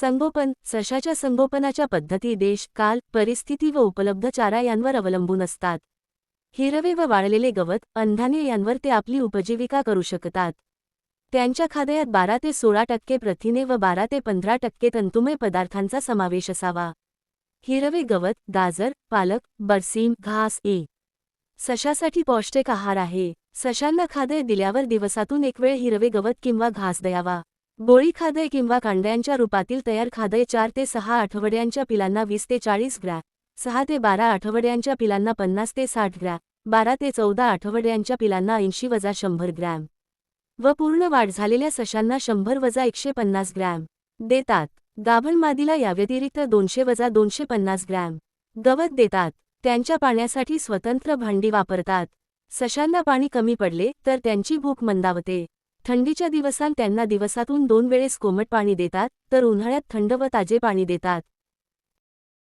संगोपन सशाच्या संगोपनाच्या पद्धती देश, काल, परिस्थिती व उपलब्ध चारा यांवर अवलंबून असतात. हिरवे व वाळलेले गवत, अन्नधान्य यांवर ते आपली उपजीविका करू शकतात. त्यांच्या खाद्यात 12 ते 16% प्रथिने व 12 ते 15% तंतुमय पदार्थांचा समावेश असावा. हिरवे गवत, गाजर, पालक, बरसीम, घास सशासाठी पौष्टिक आहार आहे. सशांना खाद्य दिल्यावर दिवसातून एक वेळ हिरवे गवत किंवा घास द्यावा. गोळी खाद्य किंवा कांड्यांच्या रूपातील तयार खाद्य 4 ते 6 आठवड्यांच्या पिलांना 20 ते 40 ग्रॅम, 6 ते 12 आठवड्यांच्या पिलांना 50 ते 60 ग्रॅम, 12 ते 14 आठवड्यांच्या पिलांना 80-100 ग्रॅम व पूर्ण वाढ झालेल्या सशांना 100-150 ग्रॅम देतात. गाभण मादीला याव्यतिरिक्त 200-250 ग्रॅम गवत देतात. त्यांच्या पाण्यासाठी स्वतंत्र भांडी वापरतात. सशांना पाणी कमी पडले तर त्यांची भूक मंदावते. थंडीच्या दिवसांत त्यांना दिवसातून 2 वेळेस कोमट पाणी देतात, तर उन्हाळ्यात थंड व ताजे पाणी देतात.